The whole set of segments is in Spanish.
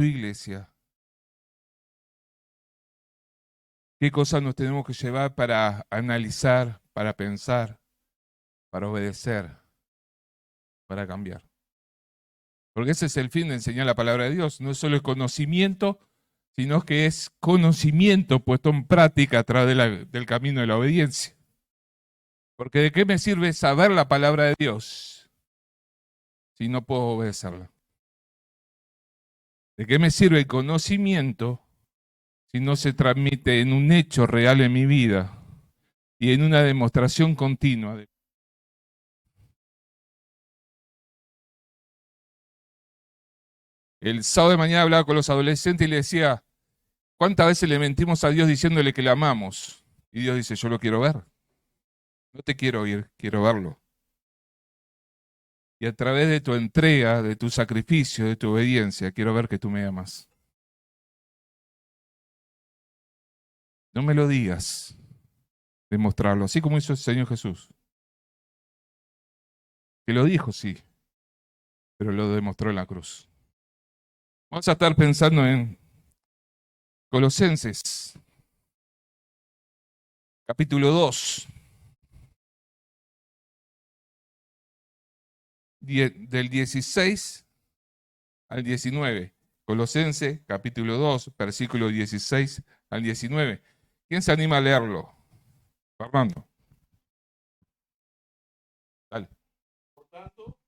tu iglesia? ¿Qué cosas nos tenemos que llevar para analizar, para pensar, para obedecer, para cambiar? Porque ese es el fin de enseñar la palabra de Dios. No es solo el conocimiento, sino que es conocimiento puesto en práctica a través del camino de la obediencia. Porque ¿de qué me sirve saber la palabra de Dios si no puedo obedecerla? ¿De qué me sirve el conocimiento si no se transmite en un hecho real en mi vida y en una demostración continua? El sábado de mañana hablaba con los adolescentes y le decía, ¿cuántas veces le mentimos a Dios diciéndole que le amamos? Y Dios dice, yo lo quiero ver. No te quiero oír, quiero verlo. Y a través de tu entrega, de tu sacrificio, de tu obediencia, quiero ver que tú me amas. No me lo digas, demostrarlo, así como hizo el Señor Jesús. Que lo dijo, sí, pero lo demostró en la cruz. Vamos a estar pensando en Colosenses, capítulo 2, del 16 al 19. Colosenses, capítulo 2, versículo 16 al 19. ¿Quién se anima a leerlo? Fernando. Dale. Por tanto,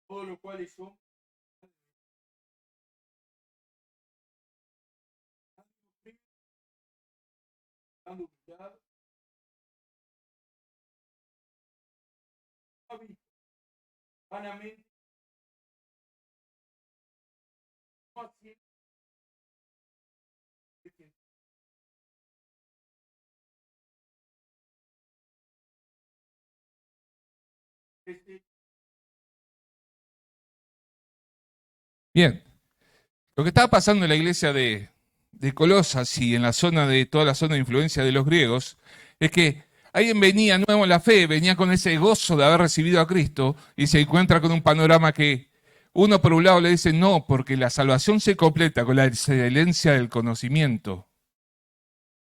todo lo cual son vanamente Bien, lo que estaba pasando en la iglesia de Colosas y en la zona de toda la zona de influencia de los griegos es que alguien venía nuevo en la fe, venía con ese gozo de haber recibido a Cristo y se encuentra con un panorama que uno por un lado le dice no, porque la salvación se completa con la excelencia del conocimiento.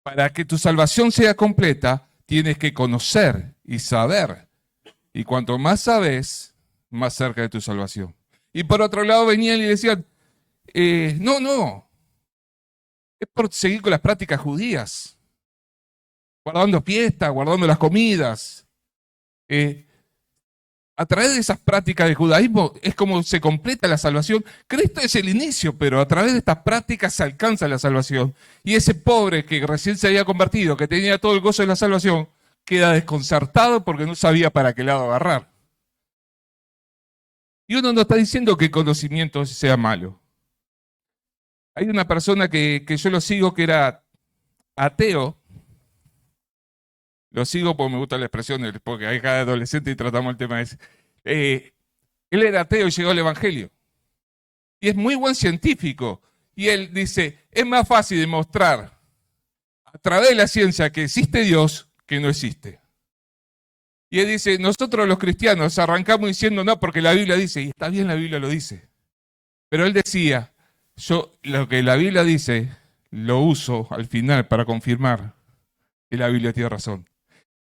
Para que tu salvación sea completa, tienes que conocer y saber. Y cuanto más sabes, más cerca de tu salvación. Y por otro lado venían y decían, no, es por seguir con las prácticas judías, guardando fiestas, guardando las comidas. A través de esas prácticas de judaísmo es como se completa la salvación. Cristo es el inicio, pero a través de estas prácticas se alcanza la salvación. Y ese pobre que recién se había convertido, que tenía todo el gozo de la salvación, queda desconcertado porque no sabía para qué lado agarrar. Y uno no está diciendo que el conocimiento sea malo. Hay una persona que yo lo sigo que era ateo. Lo sigo porque me gusta la expresión, porque hay cada adolescente y tratamos el tema ese. Él era ateo y llegó al Evangelio. Y es muy buen científico. Y él dice, es más fácil demostrar a través de la ciencia que existe Dios que no existe. Y él dice, nosotros los cristianos arrancamos diciendo no porque la Biblia dice, y está bien, la Biblia lo dice. Pero él decía, yo lo que la Biblia dice lo uso al final para confirmar que la Biblia tiene razón.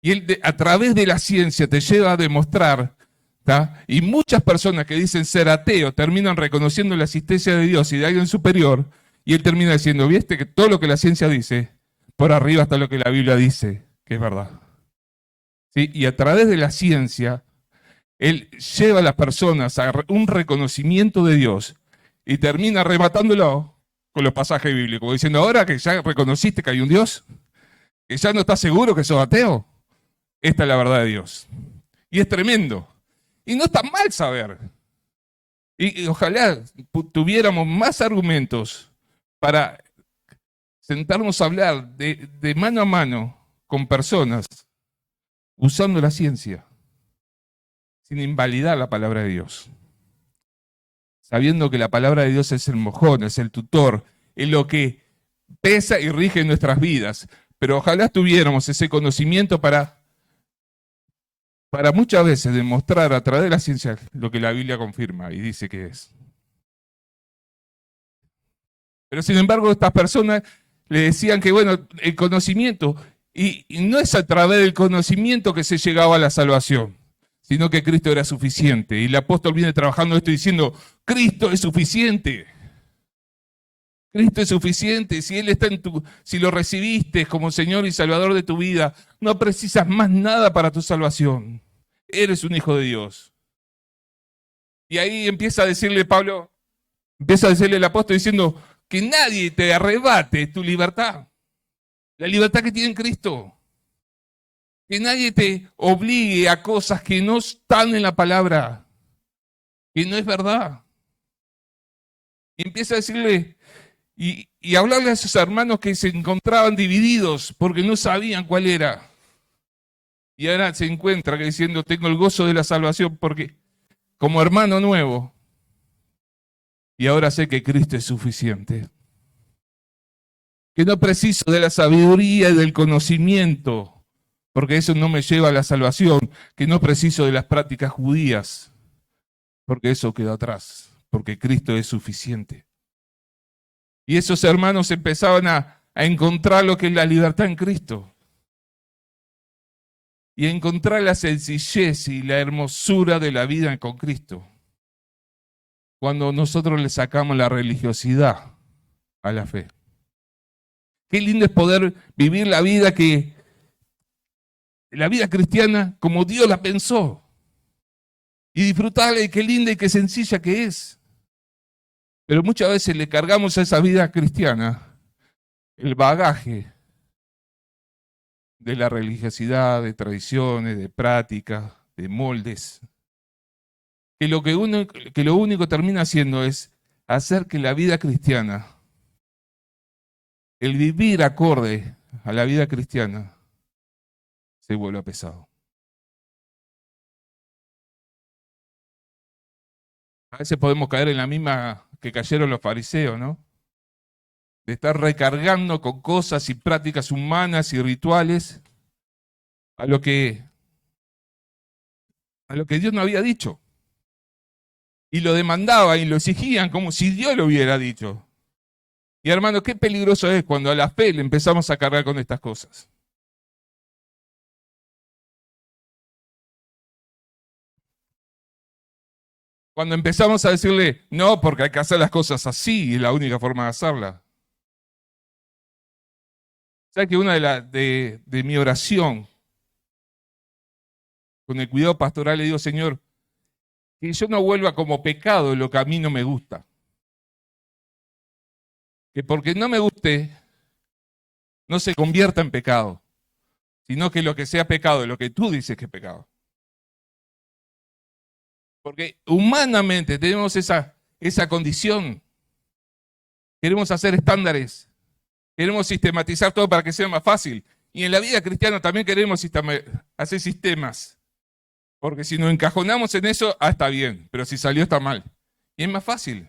Y él a través de la ciencia te lleva a demostrar, ¿tá? Y muchas personas que dicen ser ateo terminan reconociendo la existencia de Dios y de alguien superior, y él termina diciendo, ¿viste que todo lo que la ciencia dice, por arriba está lo que la Biblia dice, que es verdad? ¿Sí? Y a través de la ciencia, él lleva a las personas a un reconocimiento de Dios y termina rematándolo con los pasajes bíblicos, diciendo, ahora que ya reconociste que hay un Dios, que ya no estás seguro que sos ateo, esta es la verdad de Dios. Y es tremendo. Y no está mal saber. Y ojalá tuviéramos más argumentos para sentarnos a hablar de mano a mano con personas usando la ciencia, sin invalidar la palabra de Dios. Sabiendo que la palabra de Dios es el mojón, es el tutor, es lo que pesa y rige nuestras vidas. pero ojalá tuviéramos ese conocimiento para muchas veces demostrar a través de la ciencia lo que la Biblia confirma y dice que es. Pero sin embargo, estas personas le decían que, bueno, el conocimiento, y no es a través del conocimiento que se llegaba a la salvación, sino que Cristo era suficiente. Y el apóstol viene trabajando esto diciendo, Cristo es suficiente. Cristo es suficiente. Si Él está si lo recibiste como Señor y Salvador de tu vida, no precisas más nada para tu salvación. Eres un hijo de Dios. Y ahí empieza a decirle Pablo, empieza a decirle el apóstol diciendo que nadie te arrebate tu libertad. La libertad que tiene en Cristo. Que nadie te obligue a cosas que no están en la palabra. Que no es verdad. Y empieza a decirle y hablarle a esos hermanos que se encontraban divididos porque no sabían cuál era. Y ahora se encuentra diciendo, tengo el gozo de la salvación porque como hermano nuevo, y ahora sé que Cristo es suficiente. Que no preciso de la sabiduría y del conocimiento, porque eso no me lleva a la salvación. Que no preciso de las prácticas judías, porque eso queda atrás, porque Cristo es suficiente. Y esos hermanos empezaban a encontrar lo que es la libertad en Cristo. Y a encontrar la sencillez y la hermosura de la vida con Cristo. Cuando nosotros le sacamos la religiosidad a la fe. Qué lindo es poder vivir la vida cristiana como Dios la pensó. Y disfrutarla y qué linda y qué sencilla que es. Pero muchas veces le cargamos a esa vida cristiana el bagaje de la religiosidad, de tradiciones, de prácticas, de moldes. Que lo único termina haciendo es hacer que la vida cristiana, el vivir acorde a la vida cristiana, se vuelva pesado. A veces podemos caer en la misma que cayeron los fariseos, ¿no? De estar recargando con cosas y prácticas humanas y rituales a lo que Dios no había dicho. Y lo demandaban y lo exigían como si Dios lo hubiera dicho. Y hermano, qué peligroso es cuando a la fe le empezamos a cargar con estas cosas. Cuando empezamos a decirle, no, porque hay que hacer las cosas así, y es la única forma de hacerlas. ¿Sabes que una de mi oración, con el cuidado pastoral, le digo, Señor, que yo no vuelva como pecado lo que a mí no me gusta? Que porque no me guste, no se convierta en pecado, sino que lo que sea pecado es lo que tú dices que es pecado. Porque humanamente tenemos esa condición. Queremos hacer estándares. Queremos sistematizar todo para que sea más fácil. Y en la vida cristiana también queremos hacer sistemas. Porque si nos encajonamos en eso, está bien. Pero si salió, está mal. Y es más fácil.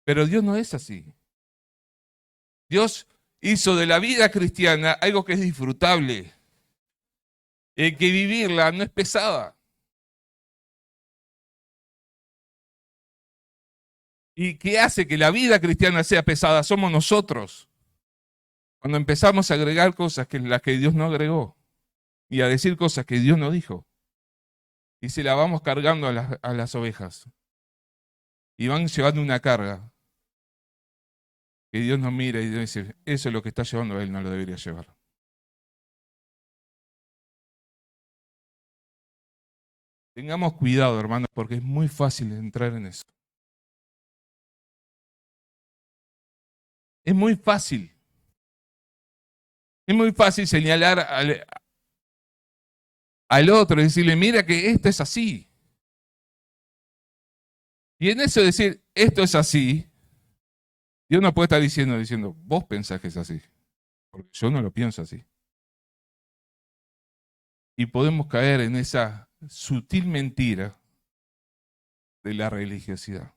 Pero Dios no es así. Dios hizo de la vida cristiana algo que es disfrutable. Que vivirla no es pesada. ¿Y qué hace que la vida cristiana sea pesada? Somos nosotros. Cuando empezamos a agregar cosas que las que Dios no agregó y a decir cosas que Dios no dijo. Y se la vamos cargando a las ovejas. Y van llevando una carga que Dios nos mira y dice, eso es lo que está llevando a él, no lo debería llevar. Tengamos cuidado, hermanos, porque es muy fácil entrar en eso. Es muy fácil. Es muy fácil señalar al otro y decirle, mira que esto es así. Y en eso decir, esto es así, Dios no puede estar diciendo, vos pensás que es así. Porque yo no lo pienso así. Y podemos caer en esa sutil mentira de la religiosidad.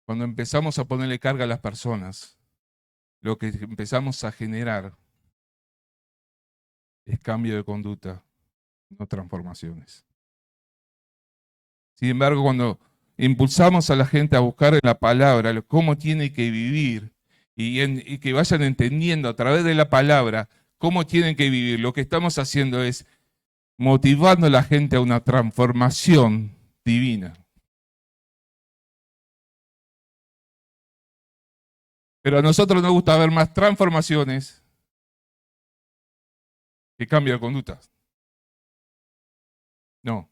Cuando empezamos a ponerle carga a las personas lo que empezamos a generar es cambio de conducta, no transformaciones. Sin embargo, cuando impulsamos a la gente a buscar en la palabra cómo tiene que vivir y que vayan entendiendo a través de la palabra cómo tienen que vivir, lo que estamos haciendo es motivando a la gente a una transformación divina. Pero a nosotros nos gusta ver más transformaciones que cambio de conducta. No.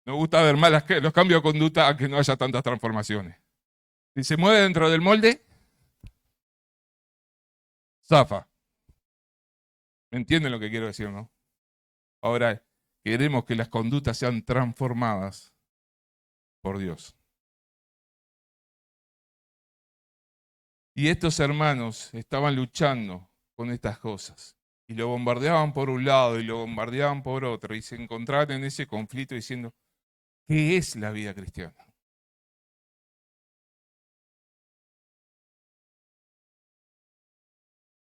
Nos gusta ver más los cambios de conducta a que no haya tantas transformaciones. Si se mueve dentro del molde, zafa. ¿Me entienden lo que quiero decir, no? Ahora, queremos que las conductas sean transformadas por Dios. Y estos hermanos estaban luchando con estas cosas. Y lo bombardeaban por un lado y lo bombardeaban por otro. Y se encontraban en ese conflicto diciendo, ¿qué es la vida cristiana?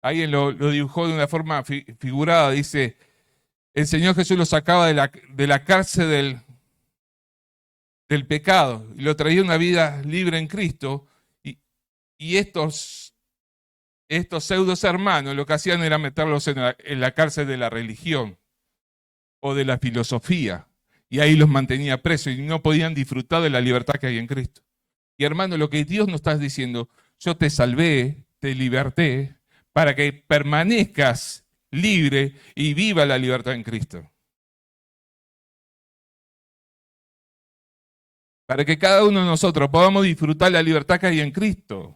Alguien lo dibujó de una forma figurada. Dice, el Señor Jesús lo sacaba de la cárcel del pecado y lo traía una vida libre en Cristo. Y estos pseudos hermanos lo que hacían era meterlos en la cárcel de la religión o de la filosofía. Y ahí los mantenía presos y no podían disfrutar de la libertad que hay en Cristo. Y hermano, lo que Dios nos está diciendo, yo te salvé, te liberté, para que permanezcas libre y viva la libertad en Cristo. Para que cada uno de nosotros podamos disfrutar la libertad que hay en Cristo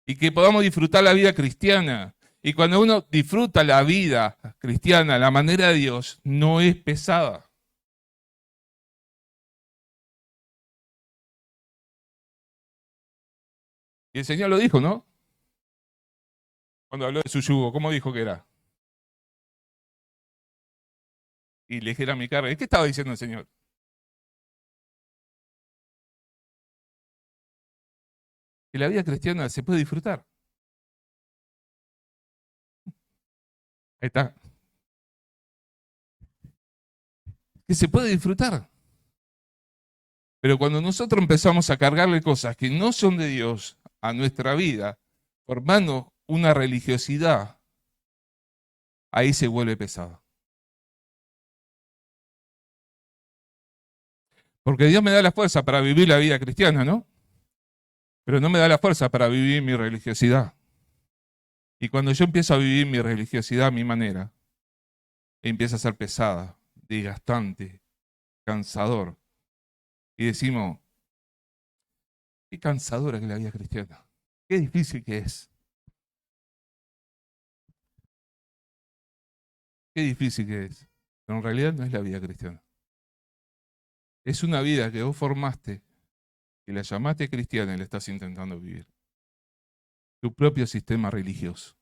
y que podamos disfrutar la vida cristiana. Y cuando uno disfruta la vida cristiana, la manera de Dios, no es pesada. Y el Señor lo dijo, ¿no? Cuando habló de su yugo, ¿cómo dijo que era? Y ligera mi carga. ¿Y qué estaba diciendo el Señor? Que la vida cristiana se puede disfrutar. Ahí está. Que se puede disfrutar. Pero cuando nosotros empezamos a cargarle cosas que no son de Dios a nuestra vida, formando una religiosidad, ahí se vuelve pesado. Porque Dios me da la fuerza para vivir la vida cristiana, ¿no? Pero no me da la fuerza para vivir mi religiosidad. Y cuando yo empiezo a vivir mi religiosidad a mi manera, empieza a ser pesada, desgastante, cansador. Y decimos, qué cansadora que es la vida cristiana. Qué difícil que es. Qué difícil que es. Pero en realidad no es la vida cristiana. Es una vida que vos formaste y la llamaste cristiana y la estás intentando vivir. Tu propio sistema religioso.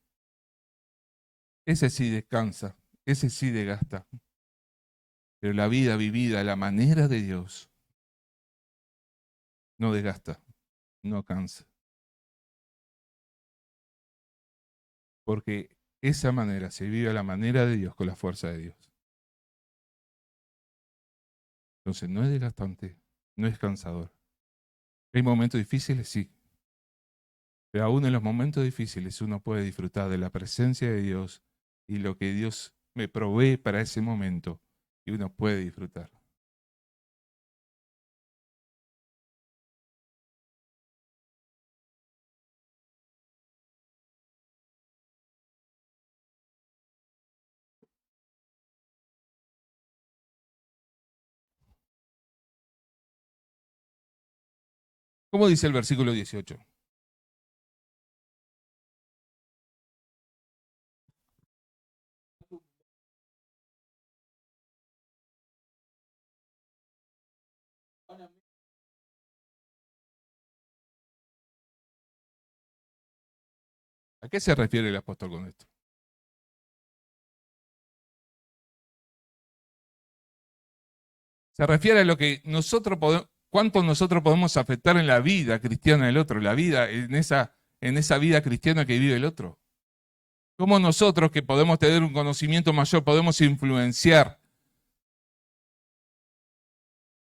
Ese sí descansa, ese sí desgasta. Pero la vida vivida a la manera de Dios no desgasta, no cansa. Porque esa manera se vive a la manera de Dios, con la fuerza de Dios. Entonces no es desgastante, no es cansador. ¿Hay momentos difíciles? Sí. Pero aún en los momentos difíciles uno puede disfrutar de la presencia de Dios y lo que Dios me provee para ese momento. Y uno puede disfrutar. ¿Cómo dice el versículo 18? ¿A qué se refiere el apóstol con esto? Se refiere a lo que nosotros podemos, cuánto nosotros podemos afectar en la vida cristiana del otro, la vida en en esa vida cristiana que vive el otro? ¿Cómo nosotros, que podemos tener un conocimiento mayor, podemos influenciar?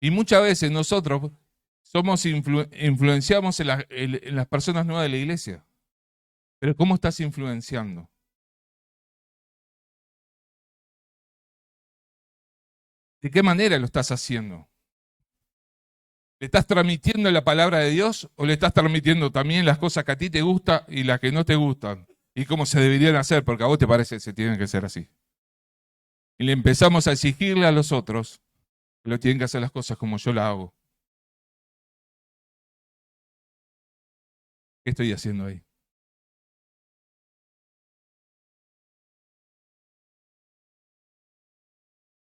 Y muchas veces nosotros influenciamos en las personas nuevas de la iglesia. Pero ¿cómo estás influenciando? ¿De qué manera lo estás haciendo? ¿Le estás transmitiendo la palabra de Dios o le estás transmitiendo también las cosas que a ti te gustan y las que no te gustan? Y cómo se deberían hacer, porque a vos te parece que se tienen que hacer así. Y le empezamos a exigirle a los otros que lo tienen que hacer las cosas como yo las hago. ¿Qué estoy haciendo ahí?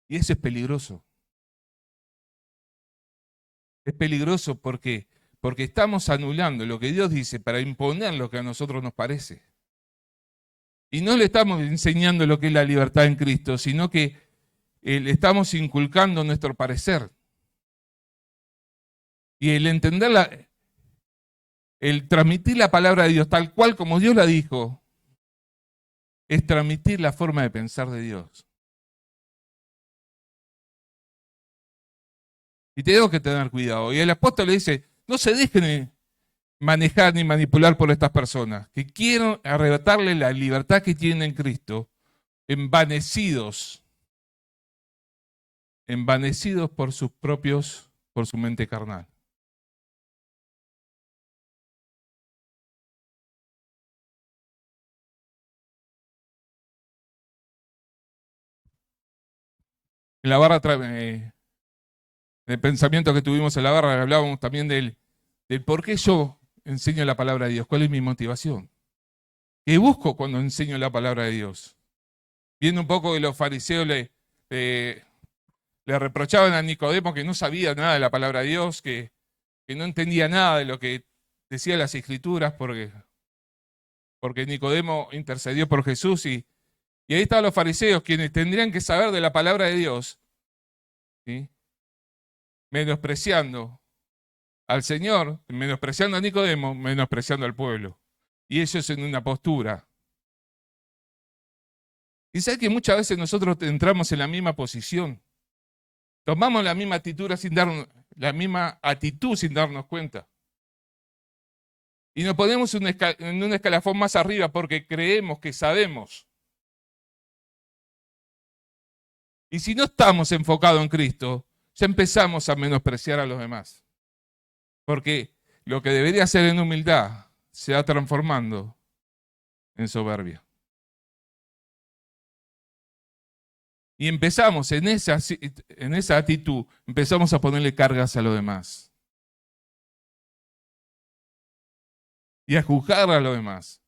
Y eso es peligroso. Es peligroso porque estamos anulando lo que Dios dice para imponer lo que a nosotros nos parece. Y no le estamos enseñando lo que es la libertad en Cristo, sino que le estamos inculcando nuestro parecer. Y el transmitir la palabra de Dios tal cual como Dios la dijo, es transmitir la forma de pensar de Dios. Y tenemos que tener cuidado. Y el apóstol le dice, no se dejen manejar ni manipular por estas personas que quieren arrebatarle la libertad que tienen en Cristo, envanecidos por por su mente carnal. En la barra del pensamiento que tuvimos en la barra, hablábamos también del por qué yo enseño la palabra de Dios, cuál es mi motivación. ¿Qué busco cuando enseño la palabra de Dios? Viendo un poco que los fariseos le reprochaban a Nicodemo que no sabía nada de la palabra de Dios, que no entendía nada de lo que decían las Escrituras, porque Nicodemo intercedió por Jesús y ahí estaban los fariseos, quienes tendrían que saber de la palabra de Dios, ¿sí? Menospreciando al Señor, menospreciando a Nicodemo, menospreciando al pueblo. Y ellos en una postura. Y sabes que muchas veces nosotros entramos en la misma posición. Tomamos la misma actitud sin darnos cuenta. Y nos ponemos en un escalafón más arriba porque creemos que sabemos. Y si no estamos enfocados en Cristo, ya empezamos a menospreciar a los demás. Porque lo que debería ser en humildad se va transformando en soberbia. Y empezamos en esa actitud, empezamos a ponerle cargas a los demás. Y a juzgar a los demás.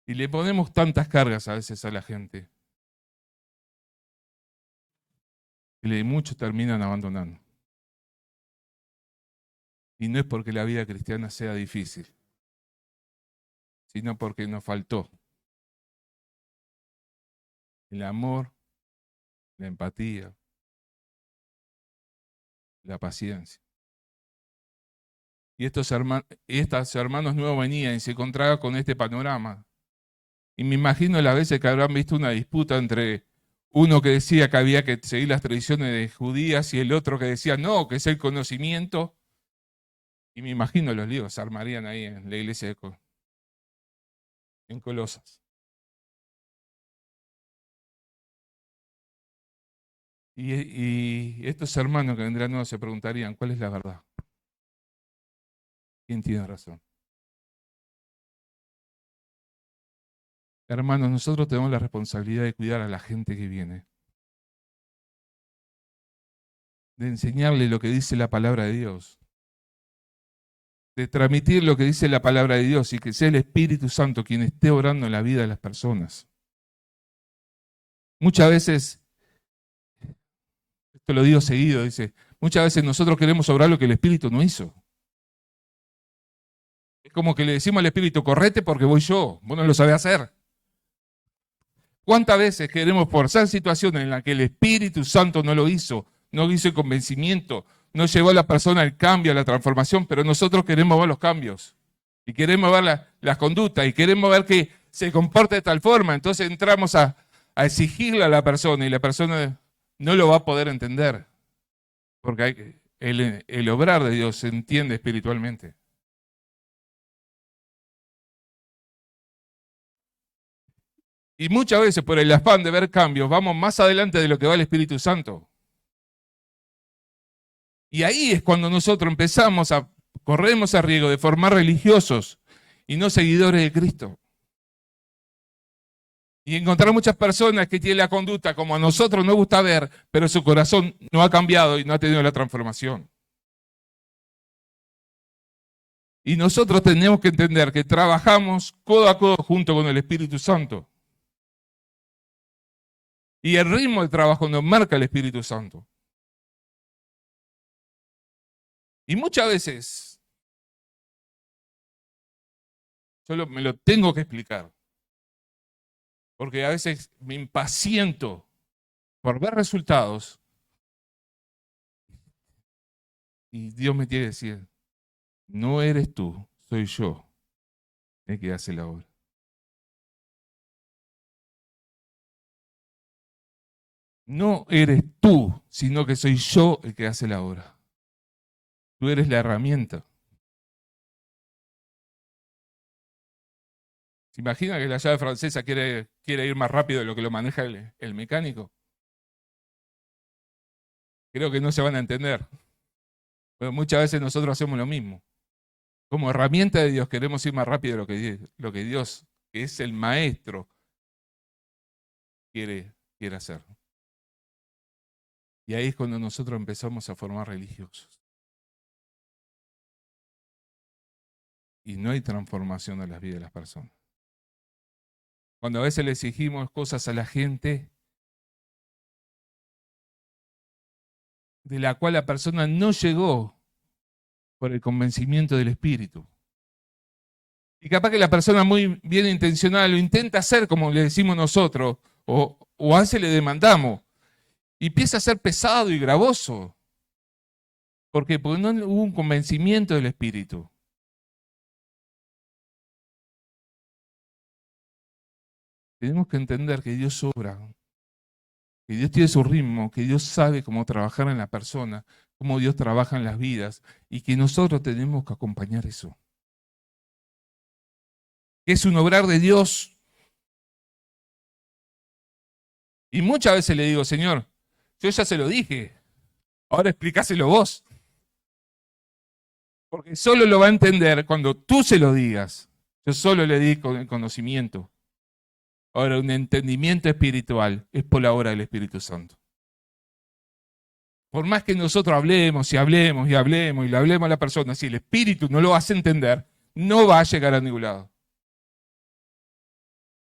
Y le ponemos tantas cargas a veces a la gente. Y muchos terminan abandonando. Y no es porque la vida cristiana sea difícil, sino porque nos faltó el amor, la empatía, la paciencia. Y estos hermanos nuevos venían y se encontraban con este panorama. Y me imagino las veces que habrán visto una disputa entre uno que decía que había que seguir las tradiciones de judías y el otro que decía no, que es el conocimiento. Y me imagino los líos se armarían ahí en la iglesia en Colosas. Y estos hermanos que vendrán nuevos se preguntarían, ¿cuál es la verdad? ¿Quién tiene razón? Hermanos, nosotros tenemos la responsabilidad de cuidar a la gente que viene, de enseñarle lo que dice la palabra de Dios, de transmitir lo que dice la palabra de Dios y que sea el Espíritu Santo quien esté obrando en la vida de las personas. Muchas veces, esto lo digo seguido, dice, muchas veces nosotros queremos obrar lo que el Espíritu no hizo. Es como que le decimos al Espíritu, correte porque voy yo, vos no lo sabés hacer. ¿Cuántas veces queremos forzar situaciones en las que el Espíritu Santo no lo hizo el convencimiento, no llevó a la persona al cambio, a la transformación, pero nosotros queremos ver los cambios. Y queremos ver las conductas, y queremos ver que se comporta de tal forma. Entonces entramos a exigirle a la persona, y la persona no lo va a poder entender. Porque el obrar de Dios se entiende espiritualmente. Y muchas veces por el afán de ver cambios, vamos más adelante de lo que va el Espíritu Santo. Y ahí es cuando nosotros corremos a riesgo de formar religiosos y no seguidores de Cristo. Y encontrar muchas personas que tienen la conducta como a nosotros nos gusta ver, pero su corazón no ha cambiado y no ha tenido la transformación. Y nosotros tenemos que entender que trabajamos codo a codo junto con el Espíritu Santo. Y el ritmo de trabajo nos marca el Espíritu Santo. Y muchas veces, solo me lo tengo que explicar, porque a veces me impaciento por ver resultados y Dios me tiene que decir, no eres tú, soy yo el que hace la obra. No eres tú, sino que soy yo el que hace la obra. Tú eres la herramienta. ¿Se imagina que la llave francesa quiere ir más rápido de lo que lo maneja el mecánico? Creo que no se van a entender. Pero muchas veces nosotros hacemos lo mismo. Como herramienta de Dios queremos ir más rápido de lo que Dios, que es el maestro, quiere hacer. Y ahí es cuando nosotros empezamos a formar religiosos. Y no hay transformación en las vidas de las personas. Cuando a veces le exigimos cosas a la gente de la cual la persona no llegó por el convencimiento del Espíritu. Y capaz que la persona muy bien intencionada lo intenta hacer como le decimos nosotros, o a veces le demandamos, y empieza a ser pesado y gravoso. ¿Por qué? Porque no hubo un convencimiento del Espíritu. Tenemos que entender que Dios obra, que Dios tiene su ritmo, que Dios sabe cómo trabajar en la persona, cómo Dios trabaja en las vidas, y que nosotros tenemos que acompañar eso. Que es un obrar de Dios. Y muchas veces le digo, Señor, yo ya se lo dije, ahora explícaselo vos. Porque solo lo va a entender cuando tú se lo digas. Yo solo le di con el conocimiento. Ahora, un entendimiento espiritual es por la obra del Espíritu Santo. Por más que nosotros hablemos y hablemos y hablemos y le hablemos a la persona, si el Espíritu no lo hace entender, no va a llegar a ningún lado.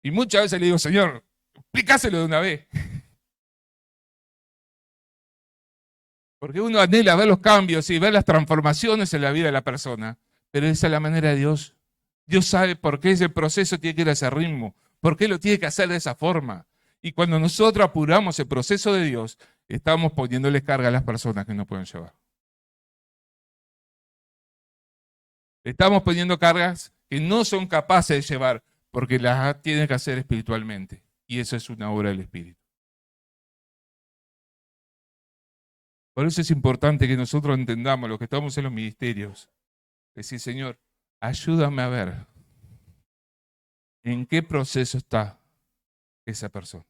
Y muchas veces le digo, Señor, explícaselo de una vez. Porque uno anhela ver los cambios y ver las transformaciones en la vida de la persona. Pero esa es la manera de Dios. Dios sabe por qué ese proceso tiene que ir a ese ritmo, por qué lo tiene que hacer de esa forma. Y cuando nosotros apuramos el proceso de Dios, estamos poniéndole carga a las personas que no pueden llevar. Estamos poniendo cargas que no son capaces de llevar, porque las tienen que hacer espiritualmente. Y eso es una obra del Espíritu. Por eso es importante que nosotros entendamos, los que estamos en los ministerios, decir, Señor, ayúdame a ver en qué proceso está esa persona.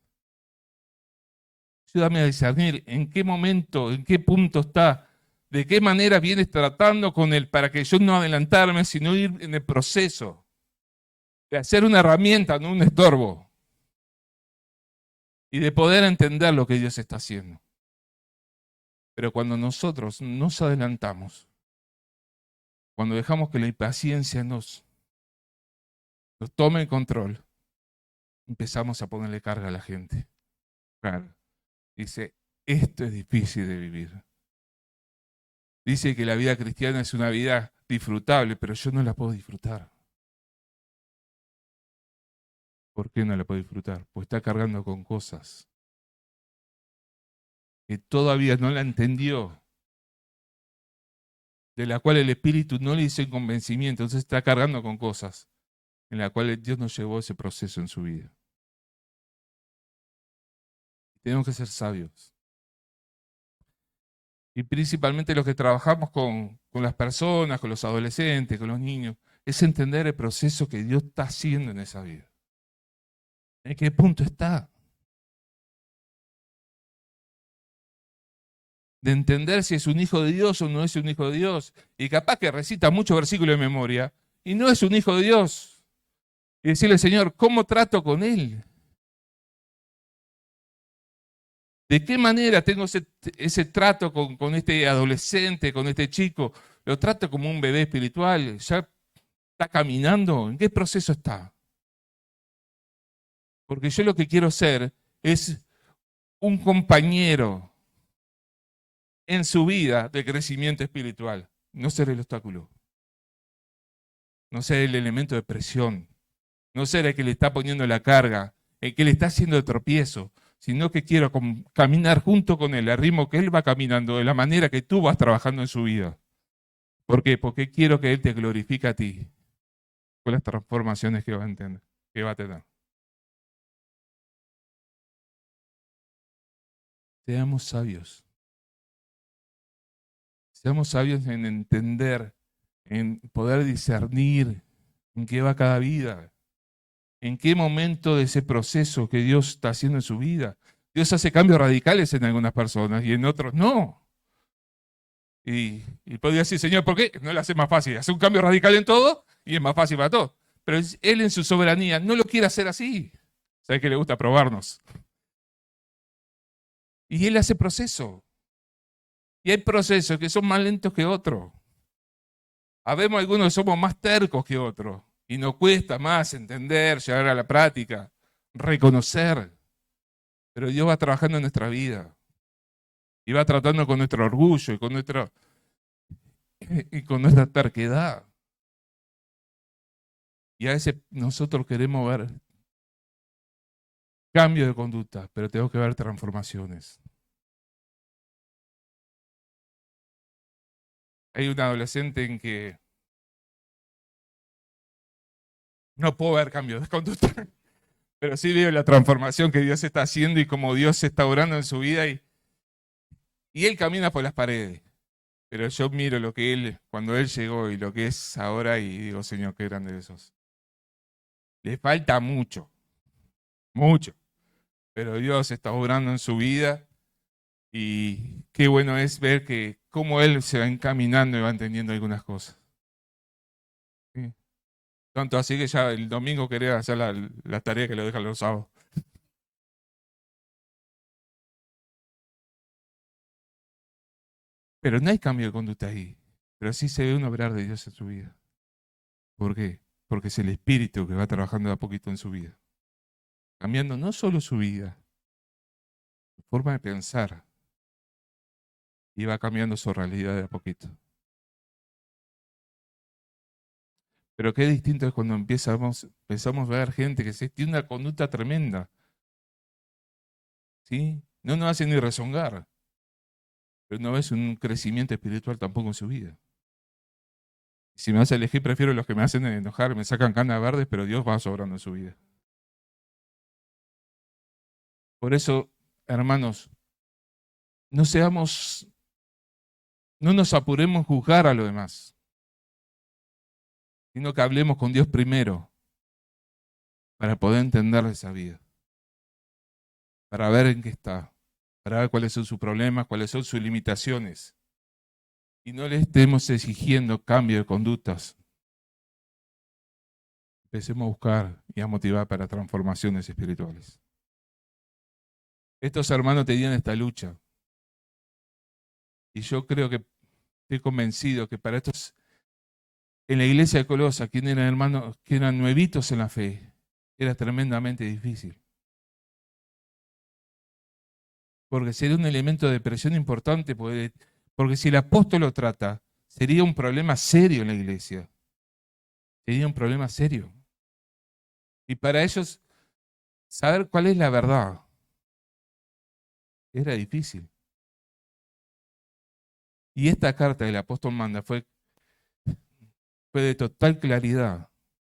Ayúdame a discernir en qué momento, en qué punto está, de qué manera vienes tratando con él para que yo no adelantarme, sino ir en el proceso de hacer una herramienta, no un estorbo, y de poder entender lo que Dios está haciendo. Pero cuando nosotros nos adelantamos, cuando dejamos que la impaciencia nos tome el control, empezamos a ponerle carga a la gente. Claro. Dice, esto es difícil de vivir. Dice que la vida cristiana es una vida disfrutable, pero yo no la puedo disfrutar. ¿Por qué no la puedo disfrutar? Pues está cargando con cosas que todavía no la entendió. de la cual el Espíritu no le hizo convencimiento, entonces está cargando con cosas en las cuales Dios nos llevó ese proceso en su vida. Tenemos que ser sabios. Y principalmente los que trabajamos con las personas, con los adolescentes, con los niños, es entender el proceso que Dios está haciendo en esa vida. ¿En qué punto está? De entender si es un hijo de Dios o no es un hijo de Dios. Y capaz que recita muchos versículos de memoria y no es un hijo de Dios. Y decirle, Señor, ¿cómo trato con él? ¿De qué manera tengo ese trato con este adolescente, con este chico? ¿Lo trato como un bebé espiritual? ¿Ya está caminando? ¿En qué proceso está? Porque yo lo que quiero ser es un compañero en su vida de crecimiento espiritual, no ser el obstáculo, no ser el elemento de presión, no ser el que le está poniendo la carga, el que le está haciendo el tropiezo, sino que quiero caminar junto con él, al ritmo que él va caminando, de la manera que tú vas trabajando en su vida. ¿Por qué? Porque quiero que él te glorifique a ti con las transformaciones que va a entender, que va a tener. Seamos sabios. Seamos sabios en entender, en poder discernir en qué va cada vida, en qué momento de ese proceso que Dios está haciendo en su vida. Dios hace cambios radicales en algunas personas y en otros no. Y podría decir, Señor, ¿por qué? No le hace más fácil. Hace un cambio radical en todo y es más fácil para todos. Pero Él en su soberanía no lo quiere hacer así. ¿Sabe que le gusta probarnos? Y Él hace proceso. Y hay procesos que son más lentos que otros. Habemos algunos que somos más tercos que otros. Y nos cuesta más entender, llegar a la práctica, reconocer. Pero Dios va trabajando en nuestra vida. Y va tratando con nuestro orgullo y con nuestra terquedad. Y a veces nosotros queremos ver cambio de conducta, pero tengo que ver transformaciones. Hay un adolescente en que no puedo ver cambio de conducta, pero sí veo la transformación que Dios está haciendo y cómo Dios está obrando en su vida y él camina por las paredes. Pero yo miro lo que él, cuando él llegó y lo que es ahora y digo, Señor, qué grande sos. Le falta mucho, mucho, pero Dios está obrando en su vida y qué bueno es ver que cómo él se va encaminando y va entendiendo algunas cosas. ¿Sí? Tanto así que ya el domingo quería hacer la tarea que lo dejan los sábados. Pero no hay cambio de conducta ahí. Pero sí se ve un obrar de Dios en su vida. ¿Por qué? Porque es el Espíritu que va trabajando de a poquito en su vida. Cambiando no solo su vida, su forma de pensar, y va cambiando su realidad de a poquito. Pero qué distinto es cuando empezamos a ver gente que tiene una conducta tremenda. ¿Sí? No nos hace ni rezongar, pero no ves un crecimiento espiritual tampoco en su vida. Si me hace elegir, prefiero los que me hacen enojar, me sacan canas verdes, pero Dios va sobrando en su vida. Por eso, hermanos, no seamos, no nos apuremos a juzgar a lo demás, sino que hablemos con Dios primero para poder entender esa vida, para ver en qué está, para ver cuáles son sus problemas, cuáles son sus limitaciones. Y no le estemos exigiendo cambio de conductas. Empecemos a buscar y a motivar para transformaciones espirituales. Estos hermanos tenían esta lucha. Y yo creo que estoy convencido que para estos, en la iglesia de Colosa, quienes eran hermanos, que eran nuevitos en la fe, era tremendamente difícil. Porque sería un elemento de presión importante, porque si el apóstol lo trata, sería un problema serio en la iglesia. Sería un problema serio. Y para ellos, saber cuál es la verdad era difícil. Y esta carta del apóstol manda fue de total claridad.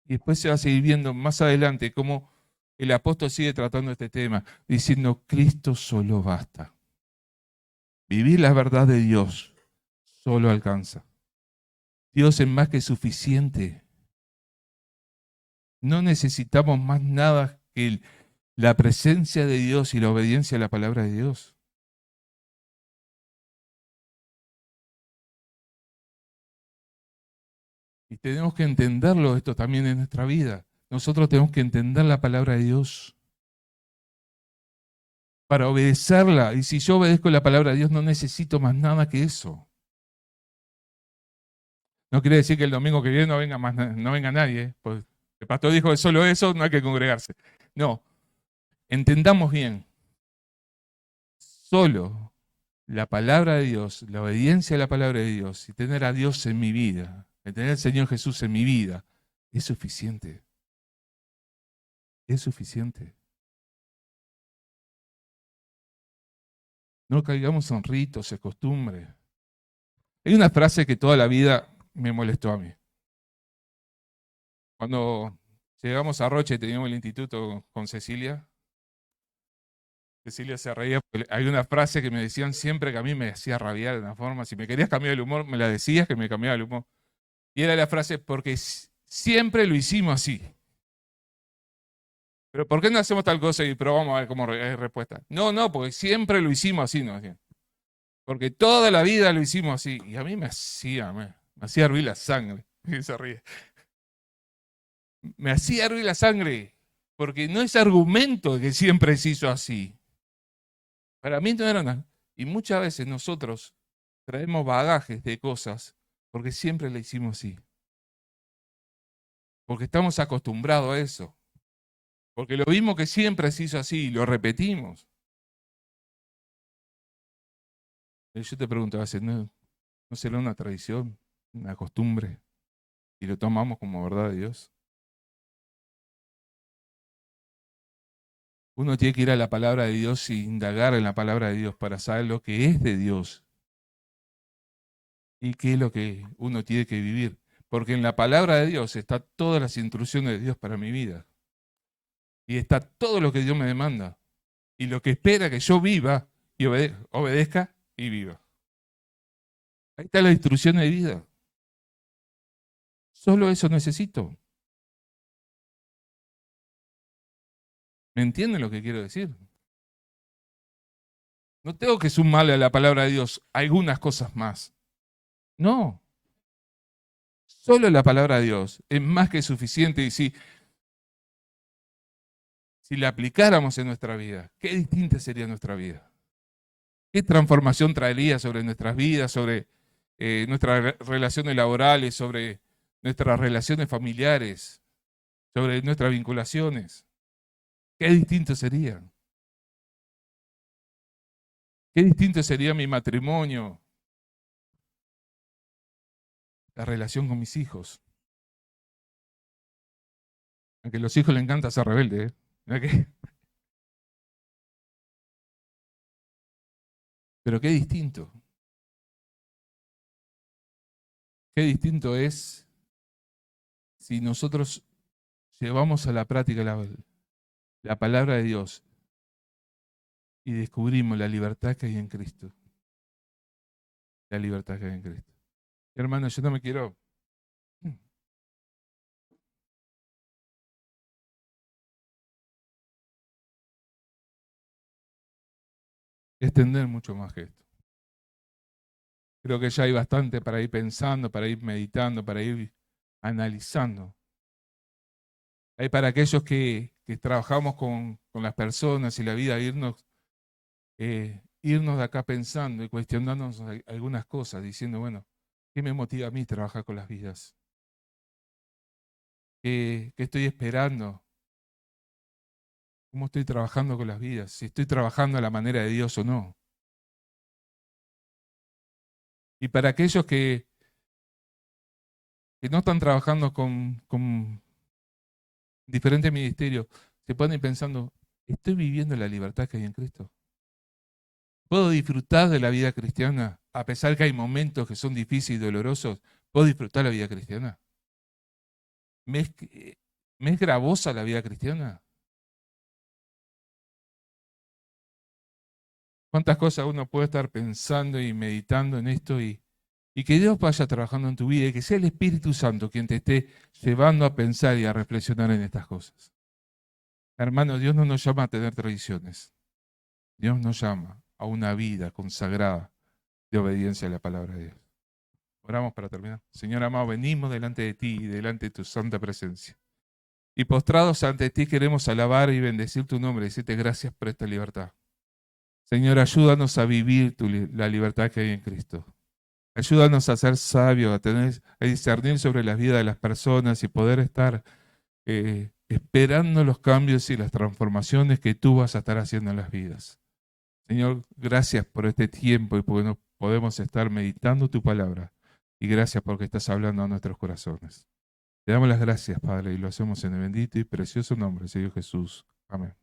Y después se va a seguir viendo más adelante cómo el apóstol sigue tratando este tema, diciendo, Cristo solo basta. Vivir la verdad de Dios solo alcanza. Dios es más que suficiente. No necesitamos más nada que la presencia de Dios y la obediencia a la palabra de Dios. Y tenemos que entenderlo esto también en nuestra vida. Nosotros tenemos que entender la palabra de Dios para obedecerla. Y si yo obedezco la palabra de Dios, no necesito más nada que eso. No quiere decir que el domingo que viene no venga nadie, ¿eh? Pues el pastor dijo que solo eso, no hay que congregarse. No, entendamos bien. Solo la palabra de Dios, la obediencia a la palabra de Dios y tener a Dios en mi vida, tener al Señor Jesús en mi vida, es suficiente. Es suficiente. No caigamos en ritos, en costumbres. Hay una frase que toda la vida me molestó a mí. Cuando llegamos a Rocha y teníamos el instituto con Cecilia se reía porque hay una frase que me decían siempre que a mí me hacía rabiar de una forma. Si me querías cambiar el humor, me la decías que me cambiaba el humor. Y era la frase, porque siempre lo hicimos así. Pero ¿por qué no hacemos tal cosa y probamos a ver cómo es respuesta? No, porque siempre lo hicimos así, ¿no? Porque toda la vida lo hicimos así. Y a mí me hacía hervir la sangre. Y se ríe. Me hacía hervir la sangre. Porque no es argumento de que siempre se hizo así. Para mí no era nada. Y muchas veces nosotros traemos bagajes de cosas porque siempre le hicimos así. Porque estamos acostumbrados a eso. Porque lo mismo que siempre se hizo así, lo repetimos. Y yo te pregunto, ¿no será una tradición, una costumbre? Y lo tomamos como verdad de Dios. Uno tiene que ir a la palabra de Dios y indagar en la palabra de Dios para saber lo que es de Dios y qué es lo que uno tiene que vivir. Porque en la palabra de Dios están todas las instrucciones de Dios para mi vida. Y está todo lo que Dios me demanda. Y lo que espera que yo viva y obedezca y viva. Ahí está la instrucción de vida. Solo eso necesito. ¿Me entienden lo que quiero decir? No tengo que sumarle a la palabra de Dios algunas cosas más. No. Solo la palabra de Dios es más que suficiente. Y si la aplicáramos en nuestra vida, qué distinta sería nuestra vida. ¿Qué transformación traería sobre nuestras vidas, sobre nuestras relaciones laborales, sobre nuestras relaciones familiares, sobre nuestras vinculaciones? ¿Qué distinto sería? ¿Qué distinto sería mi matrimonio? La relación con mis hijos. Aunque a los hijos les encanta ser rebelde, ¿eh? ¿Verdad que? Pero qué distinto. Qué distinto es si nosotros llevamos a la práctica la palabra de Dios y descubrimos la libertad que hay en Cristo. La libertad que hay en Cristo. Hermano, yo no me quiero extender mucho más que esto. Creo que ya hay bastante para ir pensando, para ir meditando, para ir analizando. Hay para aquellos que trabajamos con las personas y la vida, irnos de acá pensando y cuestionándonos algunas cosas, diciendo, bueno, ¿qué me motiva a mí trabajar con las vidas? ¿Qué estoy esperando? ¿Cómo estoy trabajando con las vidas? Si estoy trabajando a la manera de Dios o no. Y para aquellos que no están trabajando con diferentes ministerios, se ponen pensando, ¿estoy viviendo la libertad que hay en Cristo? ¿Puedo disfrutar de la vida cristiana a pesar que hay momentos que son difíciles y dolorosos, puedo disfrutar la vida cristiana. ¿Me es gravosa la vida cristiana? ¿Cuántas cosas uno puede estar pensando y meditando en esto y que Dios vaya trabajando en tu vida y que sea el Espíritu Santo quien te esté llevando a pensar y a reflexionar en estas cosas? Hermano, Dios no nos llama a tener tradiciones. Dios nos llama a una vida consagrada de obediencia a la palabra de Dios. Oramos para terminar. Señor amado, venimos delante de ti y delante de tu santa presencia. Y postrados ante ti queremos alabar y bendecir tu nombre y decirte gracias por esta libertad. Señor, ayúdanos a vivir la libertad que hay en Cristo. Ayúdanos a ser sabios, a discernir sobre la vida de las personas y poder estar esperando los cambios y las transformaciones que tú vas a estar haciendo en las vidas. Señor, gracias por este tiempo y porque nos podemos estar meditando tu palabra. Y gracias porque estás hablando a nuestros corazones. Te damos las gracias, Padre, y lo hacemos en el bendito y precioso nombre de Señor Jesús. Amén.